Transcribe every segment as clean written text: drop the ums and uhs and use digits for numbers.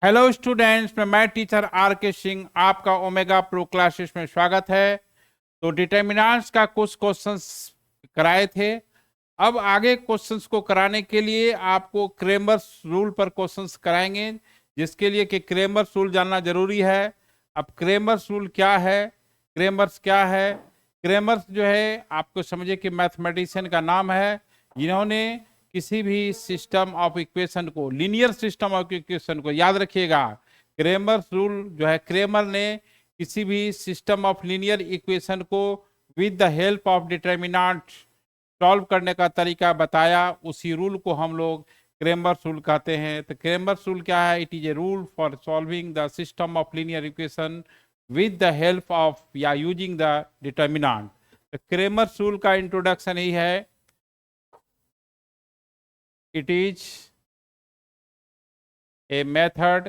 Hello students, मैं teacher are के सिंह आपका ओमेगा प्रो क्लासेस में स्वागत है। तो डिटर्मिनेंट्स का कुछ क्वेश्चंस कराए थे। अब आगे क्वेश्चंस को कराने के लिए आपको क्रेमर्स रूल पर क्वेश्चंस कराएंगे, जिसके लिए कि क्रेमर्स रूल जानना जरूरी है। अब क्रेमर्स रूल क्या है, क्रेमर्स क्या है? क्रेमर्स जो है आपको समझिए कि मैथमेटिशियन का नाम है, जिन्होंने किसी भी सिस्टम ऑफ इक्वेशन को, लीनियर सिस्टम ऑफ इक्वेशन को, याद रखिएगा, क्रेमर्स रूल जो है, क्रेमर ने किसी भी सिस्टम ऑफ लीनियर इक्वेशन को with the help of determinant solve करने का तरीका बताया। उसी रूल को हम लोग क्रेमर्स रूल कहते हैं। तो क्रेमर्स रूल क्या है? It is a rule for solving the system of linear equation with the help of या यूजिंग द डिटर्मिनेंट। तो क्रेमर्स रूल का इंट्रोडक्शन ही है, it is a method,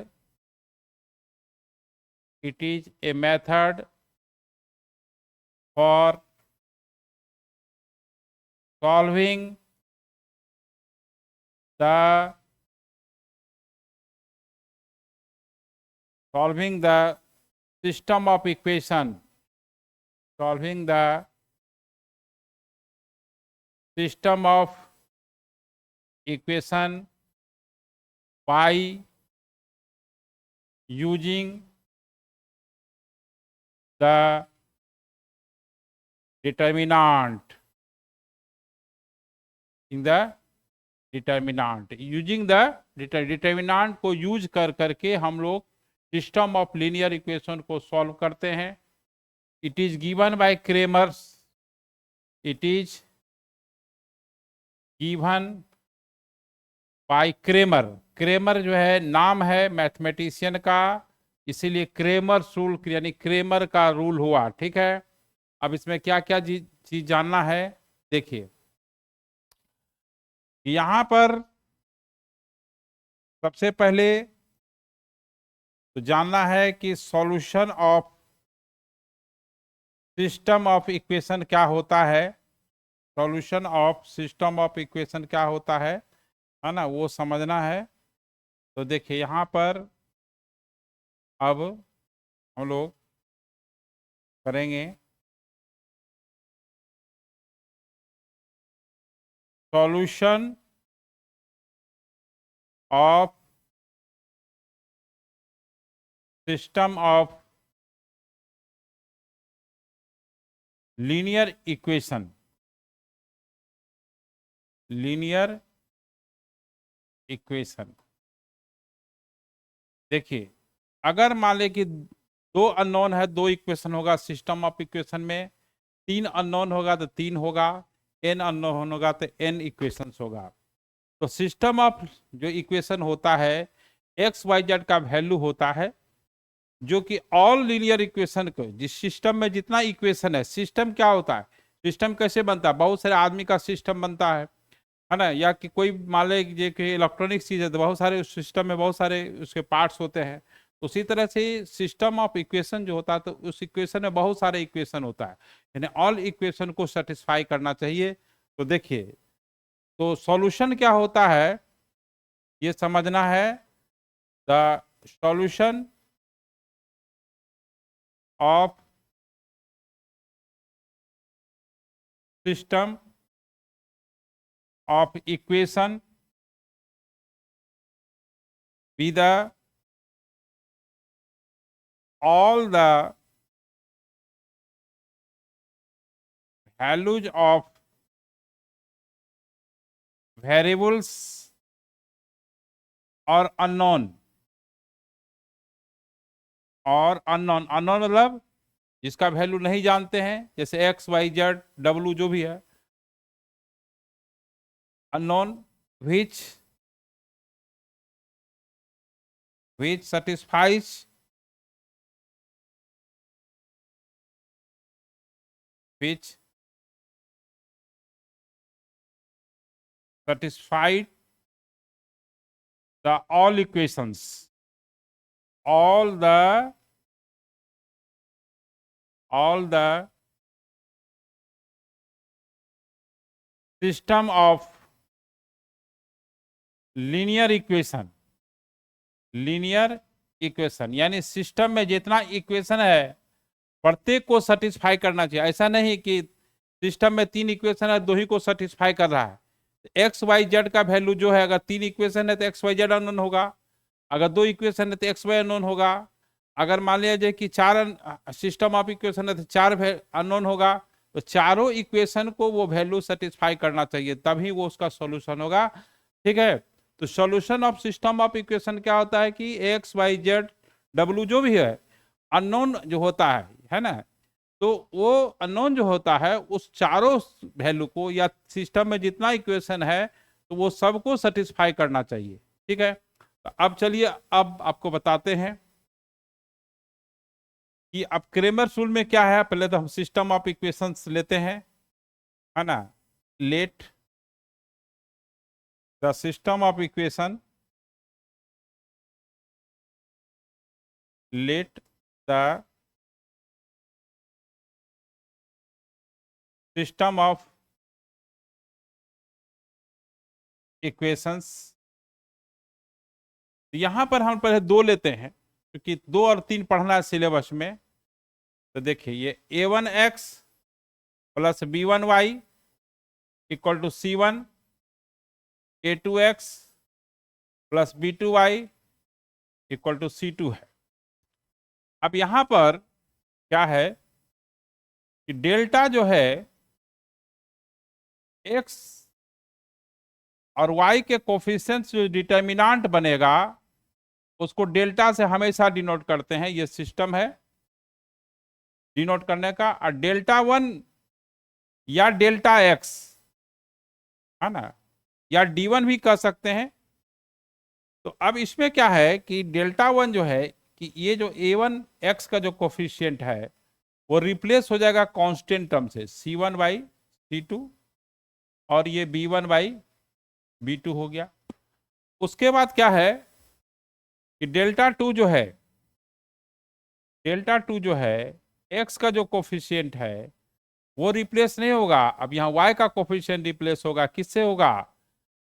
it is a method for solving the system of equation, solving the system of equation by using the determinant in the determinant, using the determinant को use कर करके हम लोग system of linear equation को solve करते हैं। It is given by Cramer's, it is given by Cramer. Cramer जो है नाम है मैथमेटिशियन का, इसीलिए क्रेमर रूल यानी क्रेमर का रूल हुआ। ठीक है, अब इसमें क्या क्या चीज जानना है, देखिए यहां पर सबसे पहले तो जानना है कि solution of system of equation क्या होता है। Solution of system of equation क्या होता है ना, वो समझना है। तो देखिए यहां पर अब हम लोग करेंगे solution of system of linear equation, linear equation. देखिए अगर मान ले कि दो अननोन है, दो इक्वेशन होगा सिस्टम ऑफ इक्वेशन में, तीन अननोन होगा तो तीन होगा, एन अननोन होगा तो एन इक्वेशंस होगा। तो सिस्टम ऑफ जो इक्वेशन होता है, एक्स वाई जेड का वैल्यू होता है, जो कि ऑल लीनियर इक्वेशन को, जिस सिस्टम में जितना इक्वेशन है, सिस्टम क्या होता है, सिस्टम कैसे बनता है, बहुत सारे आदमी का सिस्टम बनता है ना, या कि कोई मान लीजिए कि इलेक्ट्रॉनिक चीज है तो बहुत सारे उस सिस्टम में बहुत सारे उसके पार्ट्स होते हैं। उसी तरह से सिस्टम ऑफ इक्वेशन जो होता है, तो उस इक्वेशन में बहुत सारे इक्वेशन होता है, यानी ऑल इक्वेशन को सेटिस्फाई करना चाहिए। तो देखिए, तो सॉल्यूशन क्या होता है ये समझना है। The solution of system of equation with the all the values of variables और अननोन, और अननोन, अननोन मतलब जिसका वैल्यू नहीं जानते हैं, जैसे एक्स वाई जेड डब्ल्यू जो भी है, unknown which satisfies which satisfied the all equations, all the system of linear equation linear equation, यानी सिस्टम में जितना इक्वेशन है प्रत्येक को सेटिस्फाई करना चाहिए। ऐसा नहीं कि सिस्टम में 3 इक्वेशन है, 2 ही को सेटिस्फाई कर रहा है। एक्स वाई जेड का वैल्यू जो है, अगर 3 इक्वेशन है तो एक्स वाई जेड अननोन होगा, अगर 2 इक्वेशन है तो एक्स वाई अननोन होगा, अगर मान लिया जाए कि 4 सिस्टम ऑफ इक्वेशन है तो 4 अननोन होगा, तो चारों इक्वेशन को वो वैल्यू सेटिस्फाई करना चाहिए, तभी वो उसका सॉल्यूशन होगा। ठीक है, तो solution of system of equation क्या होता है कि एक्स वाई जेड डब्ल्यू जो भी है अननोन जो होता है ना, तो वो अननोन जो होता है उस चारों वैल्यू को, या सिस्टम में जितना इक्वेशन है तो वो सबको सेटिस्फाई करना चाहिए। ठीक है, तो अब चलिए अब आपको बताते हैं कि अब क्रेमर रूल में क्या है। पहले तो हम सिस्टम ऑफ इक्वेशंस लेते हैं, है ना। Let the system of equation, let the system of equations. यहां पर हम पहले 2 लेते हैं, क्योंकि 2 और 3 पढ़ना है सिलेबस में। तो देखिए ये a1x plus b1y equal to c1, a2x plus b2y equal to c2 है। अब यहां पर क्या है कि डेल्टा जो है x और y के कोफिशिएंट्स जो डिटर्मिनेंट बनेगा उसको डेल्टा से हमेशा डिनोट करते हैं। ये सिस्टम है डिनोट करने का, और डेल्टा 1 या डेल्टा x, है ना, या d1 भी कह सकते हैं। तो अब इसमें क्या है कि डेल्टा 1 जो है कि ये जो a1x का जो कोफिशिएंट है वो रिप्लेस हो जाएगा कांस्टेंट टर्म से c1 बाई c2, और ये b1 बाई b2 हो गया। उसके बाद क्या है कि डेल्टा 2 जो है, डेल्टा 2 जो है x का जो कोफिशिएंट है वो रिप्लेस नहीं होगा। अब यहाँ y का कोफिशिएंट रिप्लेस होगा, किससे होगा?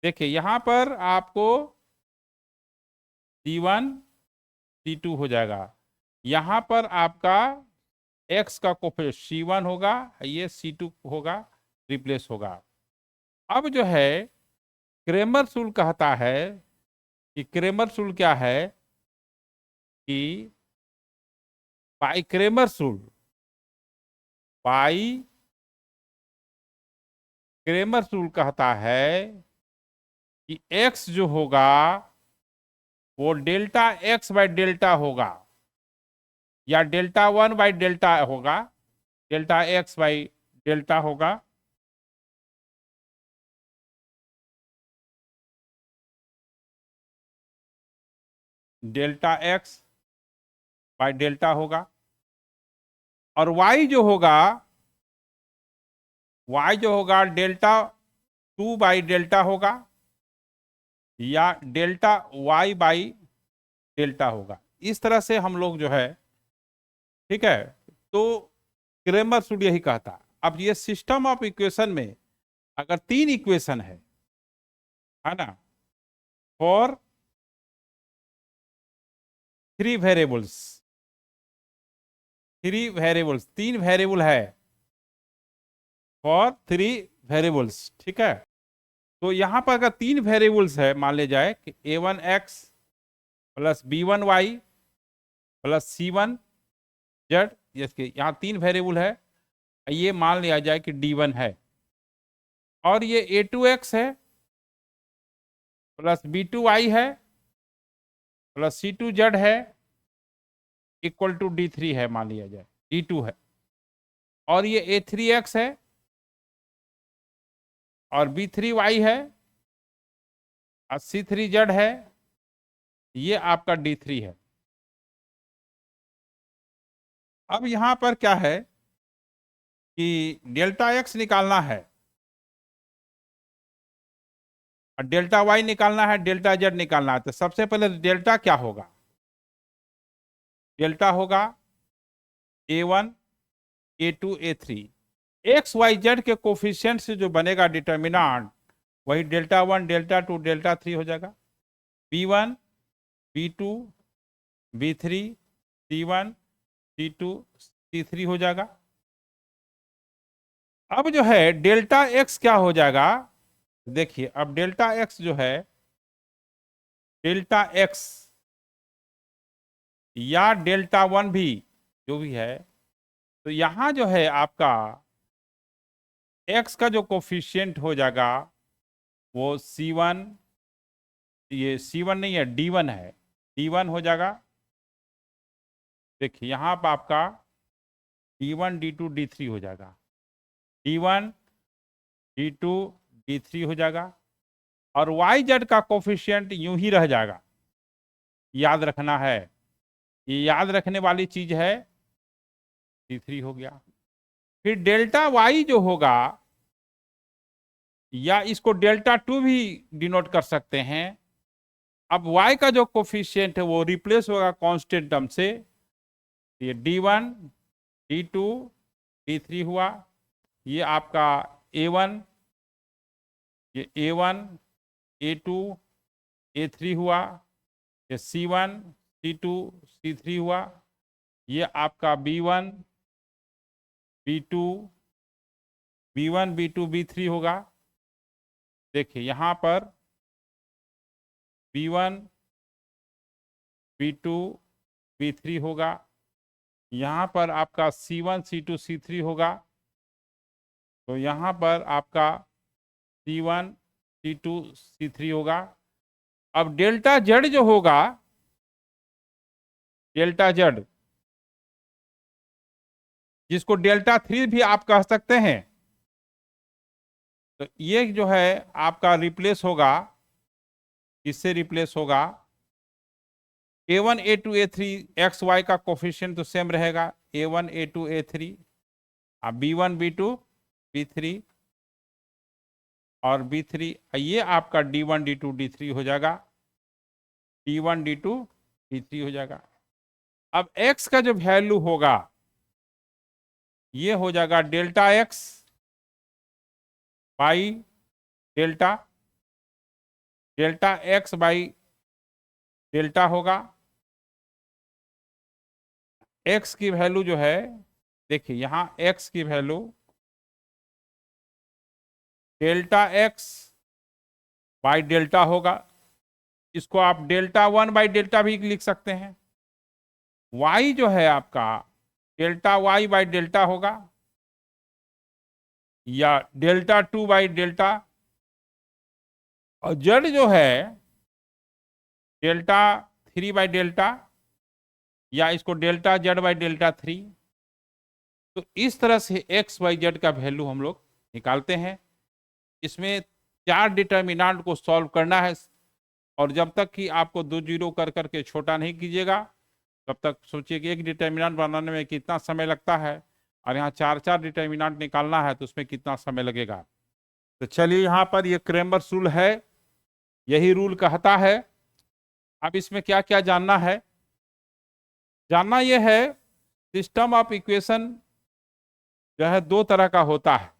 देखिए यहां पर आपको c1 c2 हो जाएगा, यहां पर आपका x का कोफिशिएंट c1 होगा, ये c2 होगा, रिप्लेस होगा। अब जो है क्रेमर रूल कहता है कि क्रेमर रूल क्या है कि by Cramer rule, by Cramer rule कहता है कि x जो होगा वो डेल्टा x बाय डेल्टा होगा, या डेल्टा 1 बाई डेल्टा होगा, डेल्टा x बाई डेल्टा होगा। डेल्टा x बाई डेल्टा होगा, और y जो होगा, y जो होगा डेल्टा 2 बाई डेल्टा होगा, या डेल्टा y बाई डेल्टा होगा। इस तरह से हम लोग जो है, ठीक है, तो क्रेमर रूल यही कहता है। अब ये सिस्टम ऑफ इक्वेशन में अगर 3 इक्वेशन है ना, फॉर 3 वेरिएबल्स, 3 वेरिएबल्स, 3 वेरिएबल है फॉर 3 वेरिएबल्स, ठीक है। तो यहां पर अगर 3 वेरिएबल्स है, मान ले जाए कि a1x plus b1y plus c1z, जैसे यहाँ 3 वेरिएबल है, ये मान लिया जाए कि d1 है, और ये a2x है प्लस b2y है प्लस c2z है इक्वल टू d3 है, मान लिया जाए d2 है, और ये a3x है और b3y है और c3z है, ये आपका d3 है। अब यहां पर क्या है कि डेल्टा x निकालना है और डेल्टा y निकालना है, डेल्टा z निकालना है। तो सबसे पहले डेल्टा क्या होगा? डेल्टा होगा a1 a2 a3, X Y Z के कोफिशिएंट से जो बनेगा डिटर्मिनेंट वही डेल्टा 1 डेल्टा 2 डेल्टा 3 हो जाएगा। b1 B2 B3 C1 C2 C3 हो जाएगा। अब जो है डेल्टा एक्स क्या हो जाएगा, देखिए अब डेल्टा एक्स जो है, डेल्टा एक्स या डेल्टा वन भी जो भी है, तो यहां जो है आपका एक्स का जो कोफिशिएंट हो जाएगा वो C1, ये C1 नहीं है D1 है, D1 हो जाएगा। देखिए यहां पर आपका D1 D2 D3 हो जाएगा, D1 D2 D3 हो जाएगा। और वाई जेड का कोफिशिएंट यूं ही रह जाएगा, याद रखना है, ये याद रखने वाली चीज है। C3 हो गया। फिर डेल्टा वाई जो होगा, या इसको डेल्टा टू भी डिनोट कर सकते हैं। अब y का जो कोफिशिएंट है वो रिप्लेस होगा कांस्टेंट टर्म से, ये D1 D2 D3 हुआ। ये आपका A1, ये A1 A2 A3 हुआ। ये C1 C2 C3 हुआ। ये आपका B1 B2 B1 B2 B3 होगा। देखिए यहां पर B1 B2 B3 होगा, यहां पर आपका C1 C2 C3 होगा, तो यहां पर आपका C1 C2 C3 होगा। अब डेल्टा जेड जो होगा, डेल्टा जेड जिसको डेल्टा थ्री भी आप कह सकते हैं, तो ये जो है आपका रिप्लेस होगा, इससे रिप्लेस होगा A1 A2 A3, X Y का कोफिशिएंट तो सेम रहेगा, A1 A2 A3, B1 B2 B3 और B3, ये आपका D1 D2 D3 हो जाएगा, D1 D2 D3 हो जाएगा। अब x का जो वैल्यू होगा ये हो जाएगा delta x by delta, delta x by delta होगा। x की वैल्यू जो है, देखिए यहां x की value delta x by delta होगा, इसको आप डेल्टा वन बाई डेल्टा भी लिख सकते हैं। y जो है आपका डेल्टा y बाई डेल्टा होगा, या डेल्टा टू बाई डेल्टा, और z जो है डेल्टा थ्री बाई डेल्टा, या इसको delta Z by delta three. तो इस तरह से एक्स वाई जेड का वैल्यू हम लोग निकालते हैं। इसमें 4 डिटर्मिनेंट को सॉल्व करना है, और जब तक कि आपको 2 जीरो कर करके छोटा नहीं कीजिएगा तब तक सोचिए कि एक डिटर्मिनेंट बनाने में कितना समय लगता है, और यहाँ 4 डिटर्मिनेंट निकालना है तो उसमें कितना समय लगेगा। तो चलिए यहाँ पर ये क्रेमर्स रूल है, यही रूल कहता है। अब इसमें क्या क्या जानना है, जानना यह है सिस्टम ऑफ इक्वेशन जो है 2 तरह का होता है।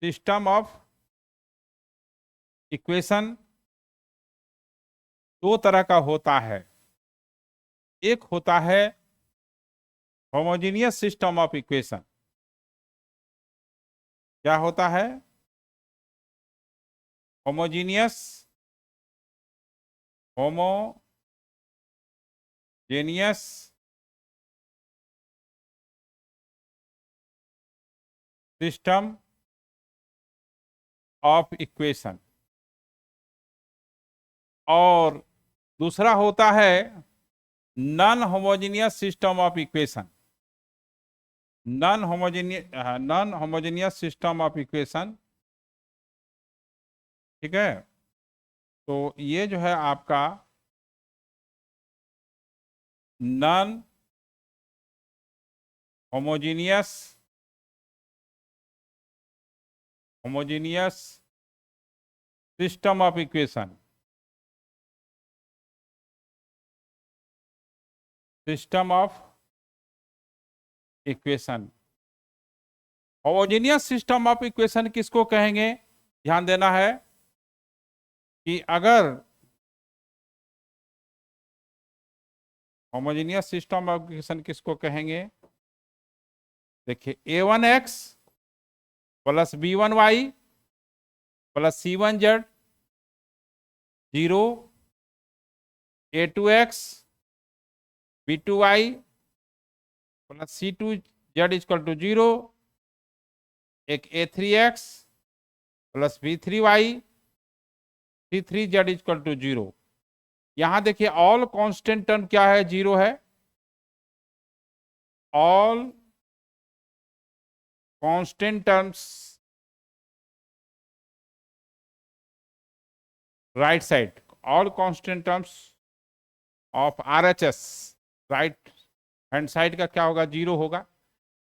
सिस्टम ऑफ इक्वेशन 2 तरह का होता है। एक होता है होमोजेनियस सिस्टम ऑफ इक्वेशन। क्या होता है? Homogeneous, homogeneous system of equation. और दूसरा होता है non homogeneous system of equation. Non homogeneous system of equation, ठीक है। तो ये जो है आपका non homogeneous system of equation, system of equation. Homogeneous system of equation किसको कहेंगे, ध्यान देना है। कि अगर होमोजेनियस सिस्टम ऑफ इक्वेशन किसको कहेंगे, देखिए a1x plus b1y plus c1z 0, a2x b2y plus c2z equal to 0, एक a3x plus b3y c3z equal to 0। यहां देखिए ऑल कांस्टेंट टर्म क्या है, 0 है। All constant terms right side, all constant terms of RHS right hand side का क्या होगा, 0 होगा।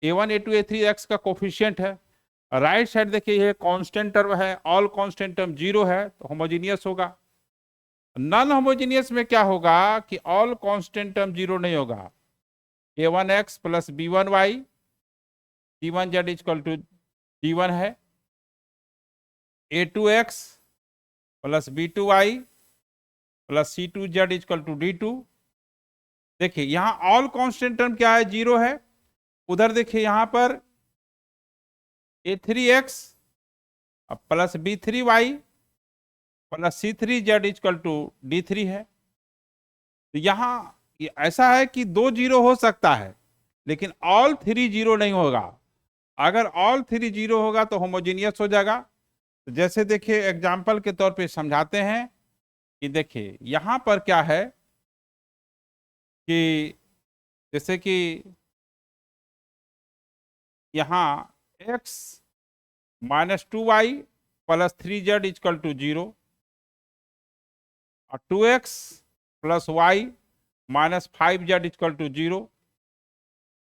a1 a2 a3 x का कोफिशिएंट है। राइट साइड देखिए ये कांस्टेंट टर्म है, ऑल कांस्टेंट टर्म 0 है, तो होमोजेनियस होगा। नॉन होमोजेनियस में क्या होगा कि ऑल कांस्टेंट टर्म 0 नहीं होगा। a1x plus b1y c1z equal to d1 है, a2x plus b2y plus c2z equal to d2। देखिए यहां ऑल कांस्टेंट टर्म क्या है, 0 है। उधर देखिए यहां पर a3x plus b3y plus c3z equal to d3 है। तो यहां ऐसा है कि 2 0 हो सकता है, लेकिन ऑल 3 0 नहीं होगा। अगर ऑल 3 0 होगा तो होमोजेनियस हो जाएगा। तो जैसे देखिए एग्जाम्पल के तौर पे समझाते हैं कि देखिए यहां पर क्या है कि जैसे कि यहां x minus 2y plus 3z equal to 0 और 2x plus y minus 5z equal to 0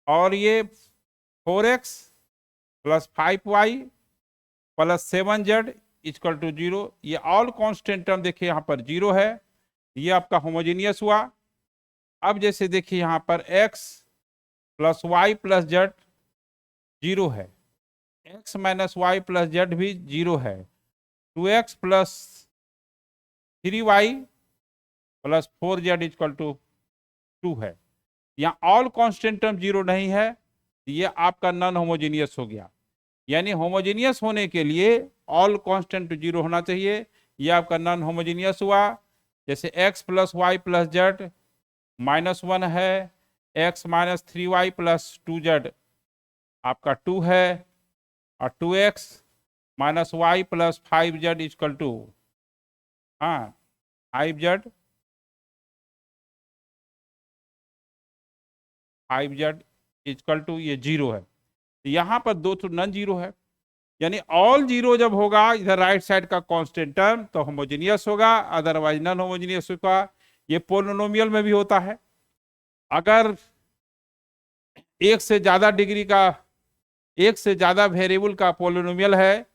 और ये 4x plus 5y plus 7z equal to 0। ये ऑल कांस्टेंट टर्म देखिए यहाँ पर 0 है, ये आपका होमोजेनियस हुआ। अब जैसे देखिए यहाँ पर x plus Y plus Z 0 है, x minus Y plus Z भी 0 है, 2x plus 3y plus 4z equal to 2 है। यहाँ ऑल कांस्टेंट टर्म 0 नहीं है, ये आपका नॉन होमोजेनियस हो गया। यानी होमोजेनियस होने के लिए ऑल कांस्टेंट 0 होना चाहिए, ये आपका नॉन होमोजेनियस हुआ। जैसे x plus Y plus Z -1 है, x minus 3y plus 2z आपका 2 है, और 2x minus Y plus 5z equal to 5z equal to ये 0 है। तो यहाँ पर 2 तो नॉन 0 है, यानी ऑल 0 जब होगा इधर राइट साइड का कांस्टेंट टर्म तो होमोजेनियस होगा, अदरवाइज नॉन होमोजेनियस होगा। ये पोलिनोमियल में भी होता है। अगर एक से ज्यादा डिग्री का, एक से ज्यादा वेरिएबल का पोलिनोमियल है,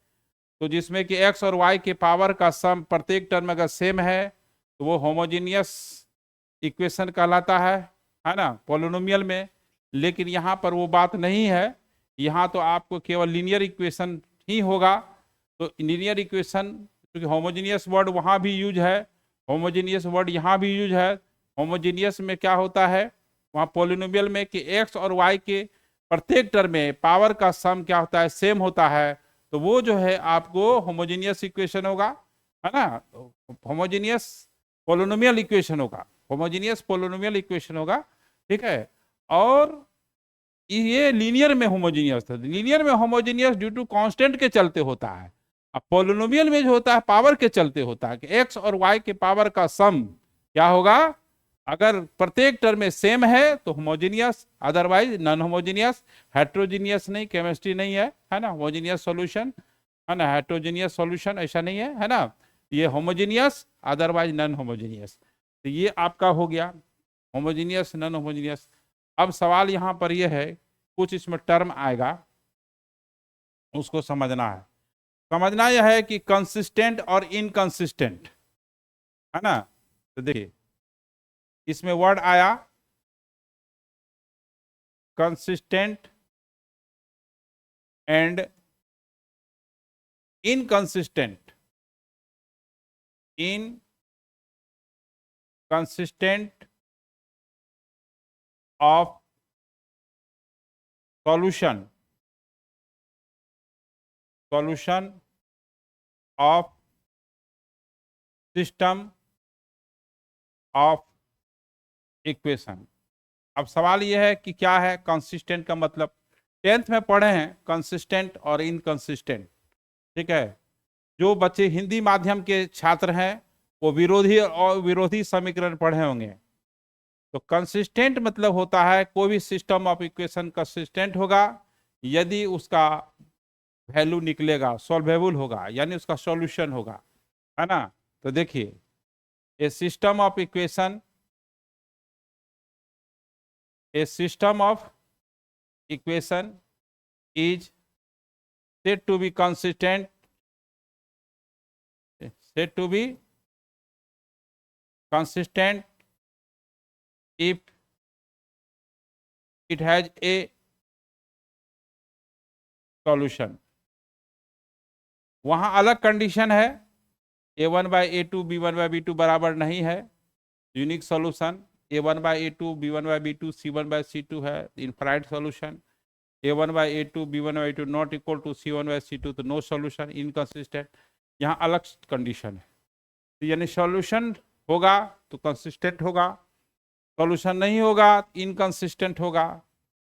तो जिसमें कि x और y के पावर का सम प्रत्येक टर्म अगर सेम है तो वो होमोजेनियस इक्वेशन कहलाता है ना, पोलिनोमियल में। लेकिन यहाँ पर वो बात नहीं है, यहाँ तो आपको केवल लीनियर इक्वेशन ही होगा। तो लीनियर इक्वेशन, क्योंकि होमोजेनियस वर्ड वहाँ भी यूज है, होमोजेनियस वर्ड यहाँ भी यूज है। होमोजेनियस में क्या होता है वहाँ पोलिनोमियल में कि x और y के प्रत्येक टर्म में पावर का सम क्या होता है, सेम होता है, तो वो जो है आपको होमोजेनियस इक्वेशन होगा, है ना, होमोजेनियस पोलिनोमियल इक्वेशन होगा, होमोजेनियस पोलिनोमियल इक्वेशन होगा, ठीक है। और ये लीनियर में होमोजेनियस था, लीनियर में होमोजेनियस ड्यू टू कांस्टेंट के चलते होता है। अब पोलिनोमियल में जो होता है पावर के चलते होता है कि x और y के पावर का सम क्या होगा, अगर प्रत्येक टर्म में सेम है तो homogeneous, otherwise non homogeneous. Heterogeneous नहीं, केमिस्ट्री नहीं है ना, होमोजेनियस सॉल्यूशन है ना, हेट्रोजीनियस सॉल्यूशन ऐसा नहीं है ना, ये होमोजेनियस अदरवाइज नॉन होमोजेनियस। तो ये आपका हो गया होमोजेनियस नॉन होमोजेनियस। अब सवाल यहाँ पर यह है, कुछ इसमें टर्म आएगा उसको समझना है। समझना यह है कि कंसिस्टेंट और इनकंसिस्टेंट, है ना। तो देखिए इसमें वर्ड आया consistent and inconsistent. inconsistent of solution of system of equation. अब सवाल यह है कि क्या है कंसिस्टेंट का मतलब। 10th में पढ़े हैं कंसिस्टेंट और इनकंसिस्टेंट, ठीक है। जो बच्चे हिंदी माध्यम के छात्र हैं वो विरोधी और विरोधी समीकरण पढ़े होंगे। तो कंसिस्टेंट मतलब होता है कोई भी सिस्टम ऑफ इक्वेशन कंसिस्टेंट होगा यदि उसका वैल्यू निकलेगा, सॉल्वेबल होगा, यानी उसका सॉल्यूशन होगा, है ना। तो देखिए a system of equation, a system of equation is said to be consistent, said to be consistent if it has a solution। वहां अलग कंडीशन है, a1/a2 b1/b2 बराबर नहीं है, unique solution. a1/a2 b1/b2 c1/c2 है, infinite solution. a1/a2 b1/b2 not equal to c1/c2 तो no solution, inconsistent. यहाँ अलग कंडीशन है, तो यानी सॉल्यूशन होगा तो कंसिस्टेंट होगा, सॉल्यूशन नहीं होगा इनकंसिस्टेंट होगा।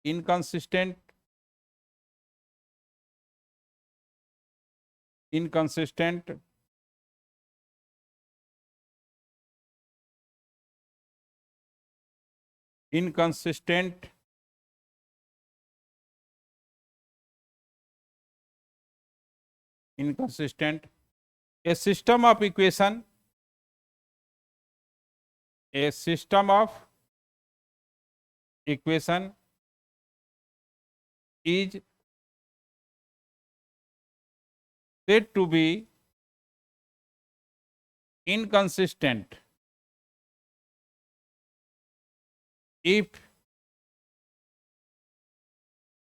Inconsistent, inconsistent inconsistent inconsistent a system of equation, a system of equation is said to be inconsistent if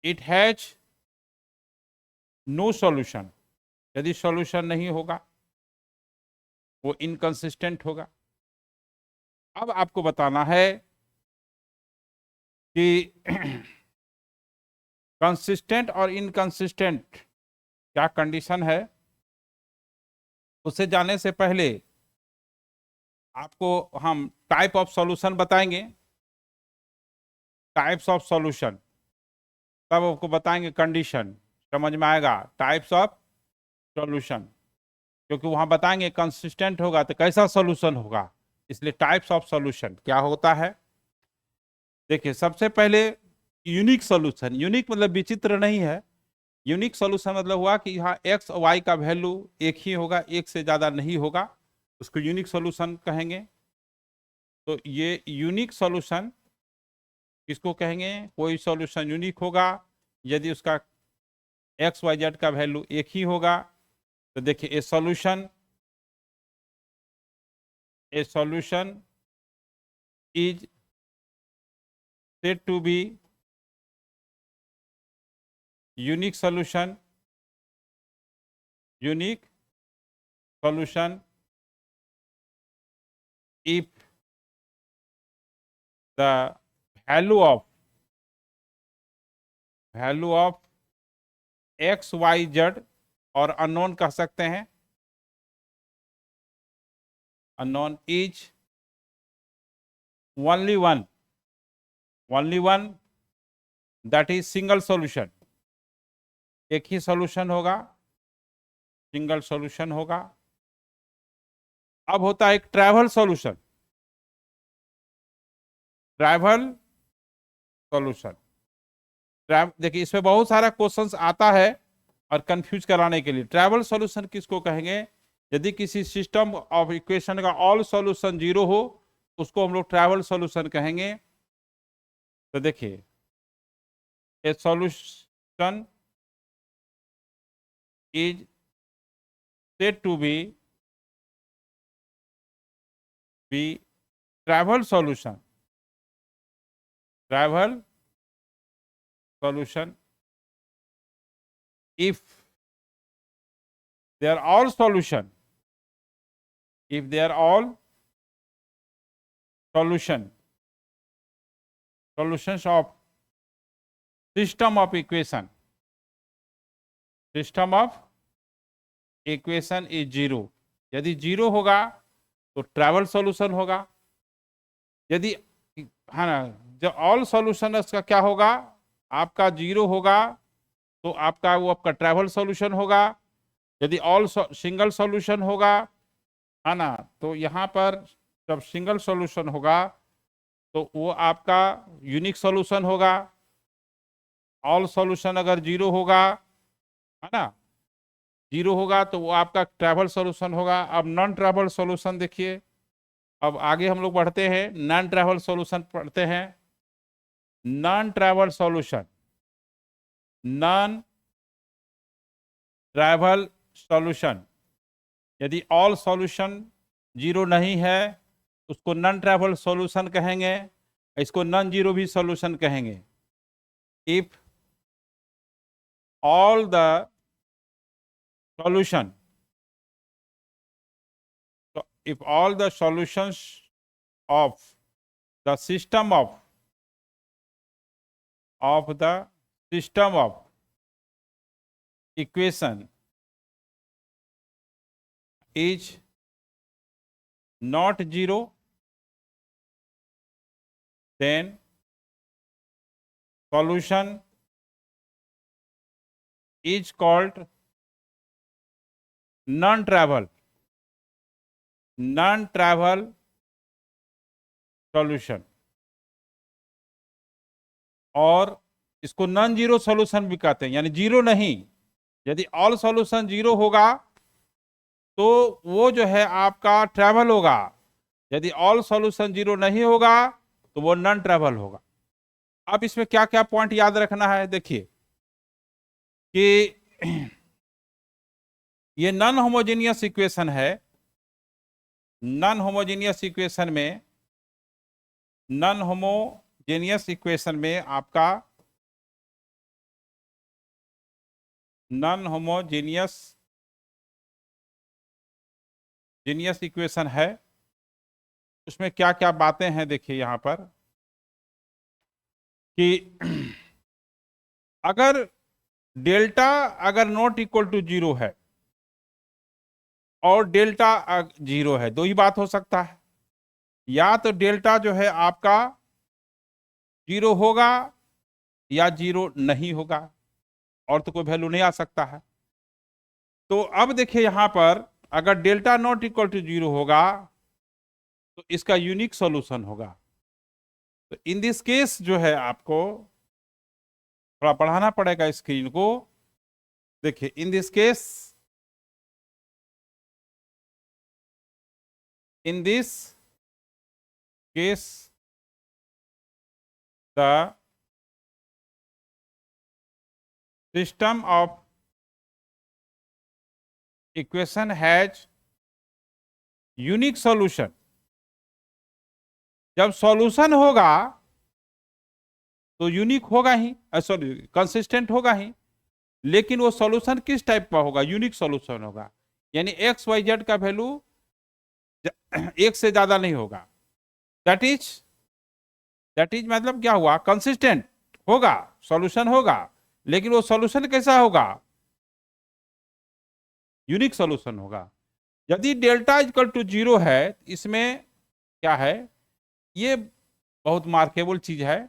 it has no solution। यदि सॉल्यूशन नहीं होगा वो इनकंसिस्टेंट होगा। अब आपको बताना है कि कंसिस्टेंट और इनकंसिस्टेंट क्या कंडीशन है। उसे जानने से पहले आपको हम टाइप ऑफ सॉल्यूशन बताएंगे, टाइप्स ऑफ सॉल्यूशन, तब आपको बताएंगे कंडीशन, समझ में आएगा टाइप्स ऑफ सॉल्यूशन, क्योंकि वहां बताएंगे कंसिस्टेंट होगा तो कैसा सॉल्यूशन होगा, इसलिए टाइप्स ऑफ सॉल्यूशन क्या होता है। देखिए सबसे पहले यूनिक सॉल्यूशन, यूनिक मतलब विचित्र नहीं है, यूनिक सॉल्यूशन मतलब हुआ कि यहाँ एक्स और वाई का वैल्यू एक ही होगा, एक से ज्यादा नहीं होगा, उसको यूनिक सॉल्यूशन कहेंगे। तो ये यूनिक सॉल्यूशन किसको कहेंगे, कोई सॉल्यूशन यूनिक होगा यदि उसका एक्स वाई जेड का वैल्यू एक ही होगा। तो देखिए ए solution is said to be unique solution if the value of x y z और अननोन कह सकते हैं, unknown is only one that is single solution, एक ही सॉल्यूशन होगा, सिंगल सॉल्यूशन होगा। अब होता है एक ट्रैवल सॉल्यूशन, ट्रैवल सॉल्यूशन। देखिए इसमें बहुत सारा क्वेश्चंस आता है और कंफ्यूज कराने के लिए। ट्रैवल सॉल्यूशन किसको कहेंगे, यदि किसी सिस्टम ऑफ इक्वेशन का ऑल सॉल्यूशन जीरो हो उसको हम लोग ट्रैवल सॉल्यूशन कहेंगे। तो देखिए ए solution is said to be travel solution if they are all solution if they are all solutions of system of equation is 0, यदि 0 होगा तो ट्रैवल सॉल्यूशन होगा, यदि है ना जो ऑल सॉल्यूशन का क्या होगा, आपका 0 होगा तो आपका वो आपका ट्रैवल सॉल्यूशन होगा, यदि ऑल सिंगल सॉल्यूशन होगा, है ना, तो यहाँ पर जब सिंगल सॉल्यूशन होगा तो वो आपका यूनिक सॉल्यूशन होगा, ऑल सॉल्यूशन अगर 0 होगा, है ना, 0 होगा तो वो आपका ट्रैवल सॉल्यूशन होगा। अब नॉन ट्रैवल सॉल्यूशन देखिए, अब आगे हम लोग बढ़ते हैं, नॉन ट्रैवल सॉल्यूशन पढ़ते हैं। Non travel solution, non travel solution, यदि ऑल सॉल्यूशन 0 नहीं है उसको नॉन ट्रैवल सॉल्यूशन कहेंगे, इसको नॉन जीरो भी सॉल्यूशन कहेंगे। If all the solution, so if all the solutions of the system of equation is not 0, then solution is called non-travel solution, और इसको नॉन जीरो सॉल्यूशन भी कहते हैं, यानी 0 नहीं, यदि ऑल सॉल्यूशन 0 होगा तो वो जो है आपका ट्रैवल होगा, यदि ऑल सॉल्यूशन 0 नहीं होगा तो वो नॉन ट्रैवल होगा। अब इसमें क्या क्या पॉइंट याद रखना है, देखिए कि ये नॉन होमोजेनियस इक्वेशन है। नॉन होमोजेनियस इक्वेशन में, नॉन होमोजेनियस इक्वेशन में आपका नॉन होमोजेनियस इक्वेशन है, उसमें क्या क्या बातें हैं देखिए यहां पर कि अगर डेल्टा अगर नॉट इक्वल टू 0 है और डेल्टा 0 है, दो ही बात हो सकता है, या तो डेल्टा जो है आपका 0 होगा या 0 नहीं होगा, और तो कोई वैल्यू नहीं आ सकता है। तो अब देखिए यहां पर अगर डेल्टा नॉट इक्वल टू 0 होगा तो इसका यूनिक सॉल्यूशन होगा। तो इन दिस केस जो है आपको थोड़ा बढ़ाना पड़ेगा स्क्रीन को, देखिए in this case the system of equation has unique solution। जब सॉल्यूशन होगा तो यूनिक होगा ही, सॉरी कंसिस्टेंट होगा ही, लेकिन वो सॉल्यूशन किस टाइप का होगा, यूनिक सॉल्यूशन होगा, यानी एक्स वाई जेड का वैल्यू एक से ज्यादा नहीं होगा। दैट इज मतलब क्या हुआ, कंसिस्टेंट होगा, सॉल्यूशन होगा, लेकिन वो सॉल्यूशन कैसा होगा, यूनिक सॉल्यूशन होगा। यदि डेल्टा इक्वल टू 0 है, इसमें क्या है, ये बहुत मार्केबल चीज है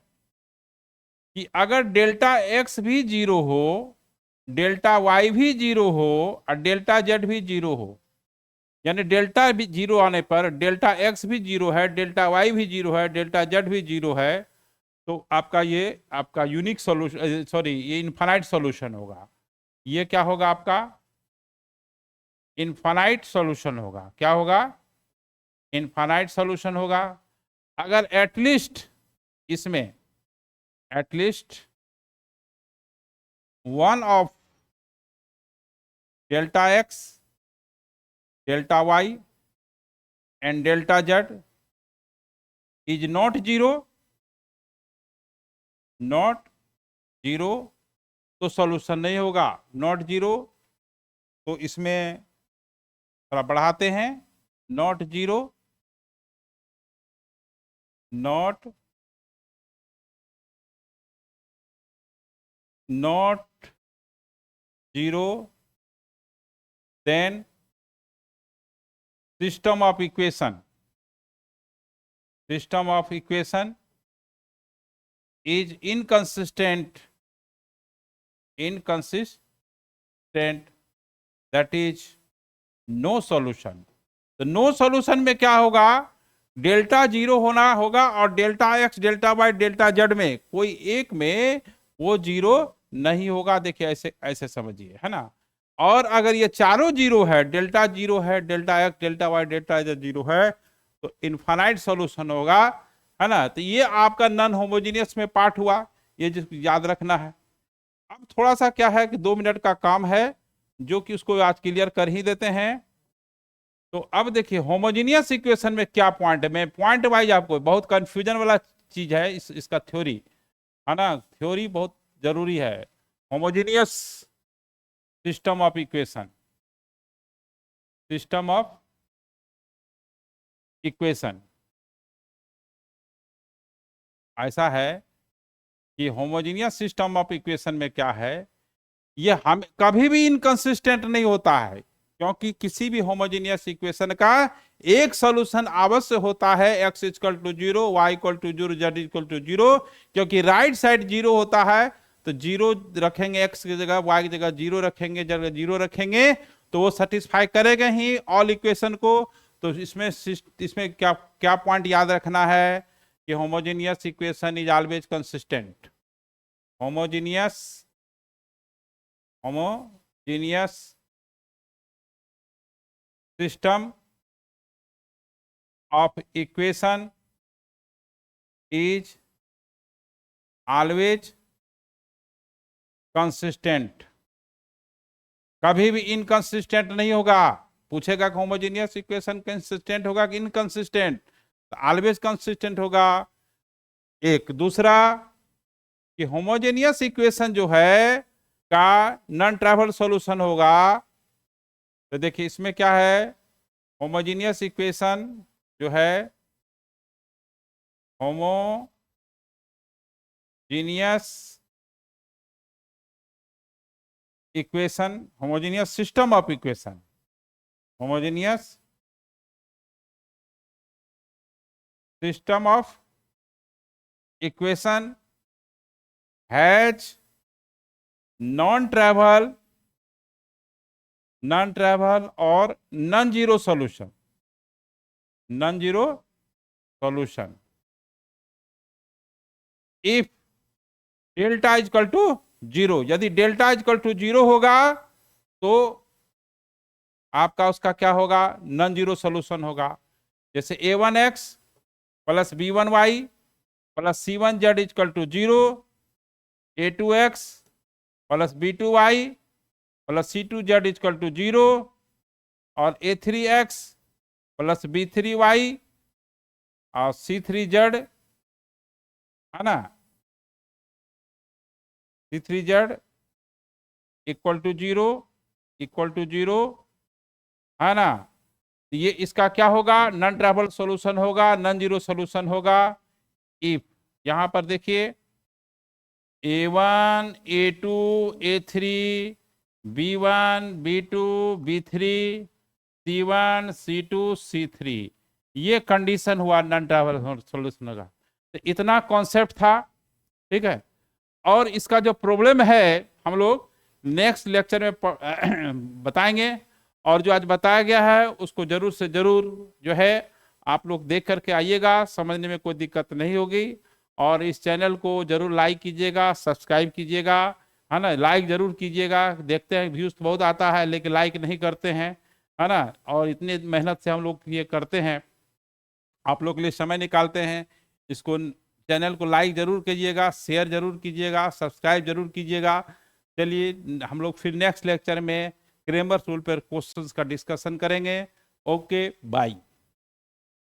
कि अगर डेल्टा एक्स भी 0 हो, डेल्टा वाई भी 0 हो और डेल्टा जेड भी 0 हो, यानी डेल्टा भी 0 आने पर डेल्टा एक्स भी 0 है, डेल्टा वाई भी 0 है, डेल्टा जेड भी 0 है, तो आपका यूनिक सॉल्यूशन, सॉरी ये इनफाइनाइट सॉल्यूशन होगा। ये क्या होगा, आपका इनफाइनाइट सॉल्यूशन होगा। क्या होगा, इनफाइनाइट सॉल्यूशन होगा। अगर एटलीस्ट इसमें at least one of delta X, delta Y and delta Z is not zero, तो सॉल्यूशन नहीं होगा। नॉट जीरो, तो इसमें थोड़ा बढ़ाते हैं, not 0, not 0, then system of equation is inconsistent, that is no solution. तो नो सॉल्यूशन में क्या होगा, डेल्टा 0 होना होगा और delta X, delta Y, delta Z में कोई एक में वो 0 नहीं होगा। देखिए ऐसे ऐसे समझिए, है ना। और अगर ये चारों 0 है, डेल्टा 0 है, delta X, delta Y, delta Z 0 है, तो इनफाइनाइट सॉल्यूशन होगा, है ना। तो ये आपका नॉन होमोजेनियस में पार्ट हुआ, ये याद रखना है। अब थोड़ा सा क्या है कि 2 मिनट का काम है जो कि उसको आज क्लियर कर ही देते हैं। तो अब देखिए होमोजेनियस इक्वेशन में क्या पॉइंट है, मैं पॉइंट वाइज आपको, बहुत कंफ्यूजन वाला चीज है इसका थ्योरी, है ना। थ्योरी बहुत जरूरी है। होमोजेनियस सिस्टम ऑफ इक्वेशन, ऐसा है कि होमोजेनियस सिस्टम ऑफ इक्वेशन में क्या है, ये हम कभी भी इनकंसिस्टेंट नहीं होता है, क्योंकि किसी भी होमोजेनियस इक्वेशन का एक सॉल्यूशन अवश्य होता है, x equal to 0, y equal to 0, z equal to 0, क्योंकि राइट साइड 0 होता है तो 0 रखेंगे, x की जगह y की जगह 0 रखेंगे, जगह 0 रखेंगे तो वो सेटिस्फाई करेगा ही ऑल इक्वेशन को। तो इसमें क्या क्या पॉइंट याद रखना है कि homogeneous equation is always consistent. Homogeneous system of equation is always consistent, कभी भी इनकंसिस्टेंट नहीं होगा। पूछेगा कि होमोजेनियस इक्वेशन कंसिस्टेंट होगा कि इनकंसिस्टेंट, तो ऑलवेज कंसिस्टेंट होगा। एक दूसरा कि होमोजेनियस इक्वेशन जो है का नॉन ट्राइवल सॉल्यूशन होगा। तो देखिए इसमें क्या है, होमोजेनियस इक्वेशन जो है, homogeneous equation, homogeneous system of equation, homogeneous system of equation has non trivial और non zero solution, if delta is equal to 0। यदि डेल्टा इज इक्वल टू 0 होगा तो आपका उसका क्या होगा, नॉन जीरो सॉल्यूशन होगा। जैसे a1x plus b1y plus c1z is equal to 0, a2x plus b2y plus c2z is equal to 0, और a3x प्लस b3y और c3z, है ना, c3z इक्वल टू 0, है ना। ये इसका क्या होगा, नॉन ट्राइवल सॉल्यूशन होगा, नॉन जीरो सॉल्यूशन होगा। इफ यहां पर देखिए a1 a2 a3 b1 b2 b3 c1 c2 c3, ये कंडीशन हुआ नॉन ट्राइवल सॉल्यूशन का। तो इतना कॉन्सेप्ट था, ठीक है। और इसका जो प्रॉब्लम है हम लोग नेक्स्ट लेक्चर में बताएंगे, और जो आज बताया गया है उसको जरूर से जरूर जो है आप लोग देख करके आइएगा, समझने में कोई दिक्कत नहीं होगी। और इस चैनल को जरूर लाइक कीजिएगा, सब्सक्राइब कीजिएगा, है ना, लाइक जरूर कीजिएगा। देखते हैं व्यूज तो बहुत आता है लेकिन लाइक नहीं करते हैं, है ना। और इतनी मेहनत से हम लोग ये करते हैं, आप लोग के लिए समय निकालते हैं। इसको चैनल को लाइक जरूर कीजिएगा, शेयर जरूर कीजिएगा, सब्सक्राइब जरूर कीजिएगा। चलिए हम लोग फिर नेक्स्ट लेक्चर में क्रेमर्स रूल पर क्वेश्चंस का डिस्कशन करेंगे। Okay bye.